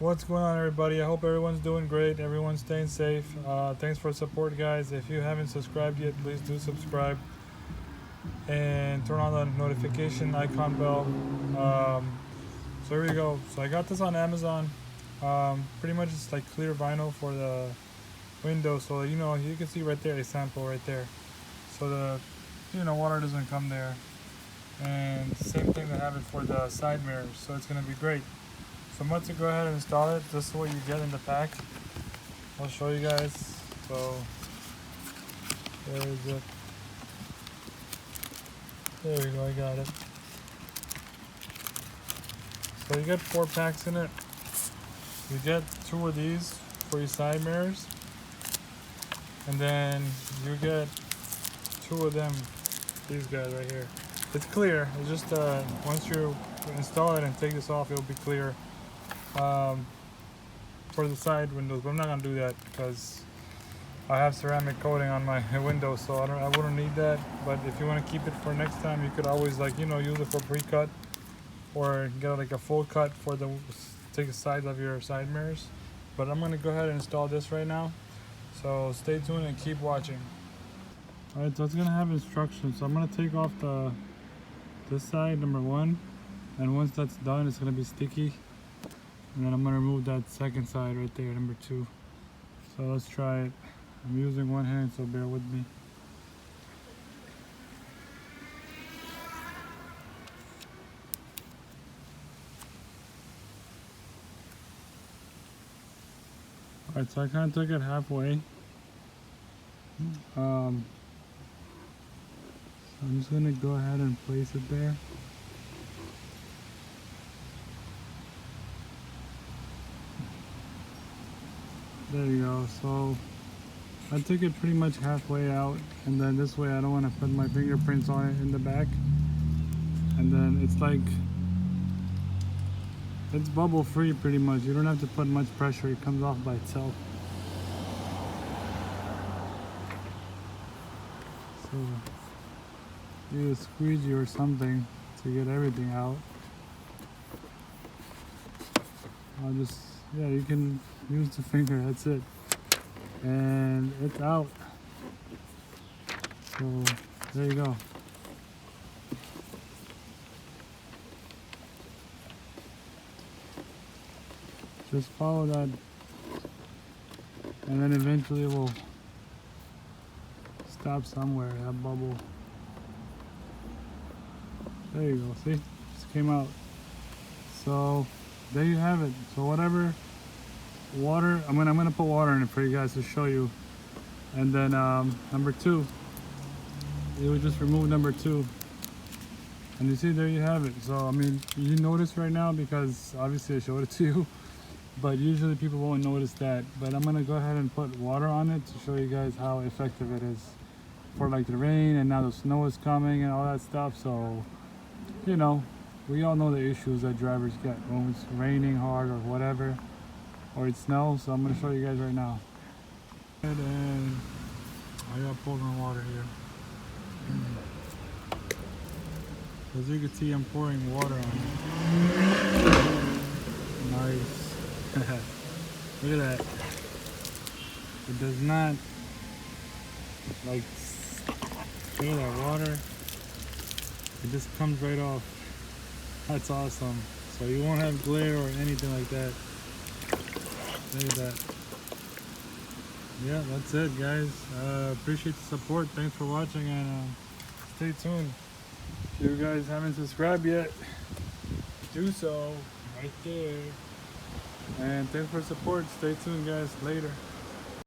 What's going on, everybody? I hope everyone's doing great, everyone's staying safe. Thanks for the support, guys. If you haven't subscribed yet, please do subscribe and turn on the notification icon bell. So here we go. So I got this on Amazon. Pretty much it's like clear vinyl for the window, so you can see right there a sample right there, so the water doesn't come there. And same thing, they have it for the side mirrors, so it's gonna be great. So I'm about to go ahead and install it. This is what you get in the pack. I'll show you guys. So where is it? There we go, I got it. So you get 4 packs in it. You get 2 of these for your side mirrors, and then you get 2 of them, these guys right here. It's clear. It's just once you install it and take this off, it'll be clear for the side windows. But I'm not gonna do that because I have ceramic coating on my windows, so I wouldn't need that. But if you want to keep it for next time, you could always use it for pre-cut, or get like a full cut for the sides of your side mirrors. But I'm gonna go ahead and install this right now, so stay tuned and keep watching. Alright, so it's gonna have instructions. So I'm gonna take off this side, number 1, and once that's done, it's gonna be sticky. And then I'm gonna remove that second side right there, number 2. So let's try it. I'm using one hand, so bear with me. Alright, so I kind of took it halfway. So I'm just gonna go ahead and place it there. There you go. So I took it pretty much halfway out, and then this way I don't want to put my fingerprints on it in the back. And then it's bubble free pretty much. You don't have to put much pressure. It comes off by itself. So use a squeegee or something to get everything out. You can use the finger, that's it. And it's out. So there you go. Just follow that, and then eventually it will stop somewhere, that bubble. There you go, see? Just came out. So there you have it. So whatever water, I'm gonna put water in it for you guys to show you. And then number 2, you would just remove number 2. And you see, there you have it. So I mean, you notice right now because obviously I showed it to you, but usually people won't notice that. But I'm gonna go ahead and put water on it to show you guys how effective it is for like the rain, and now the snow is coming and all that stuff. So we all know the issues that drivers get when it's raining hard or whatever, or it snows. So I'm going to show you guys right now. And I got pouring water here. As you can see, I'm pouring water on it. Nice. Look at that. It does not feel that water. It just comes right off. That's awesome. So you won't have glare or anything like that. Look at that. Yeah, that's it, guys. Appreciate the support. Thanks for watching, and stay tuned. If you guys haven't subscribed yet, do so right there. And thanks for support. Stay tuned, guys. Later.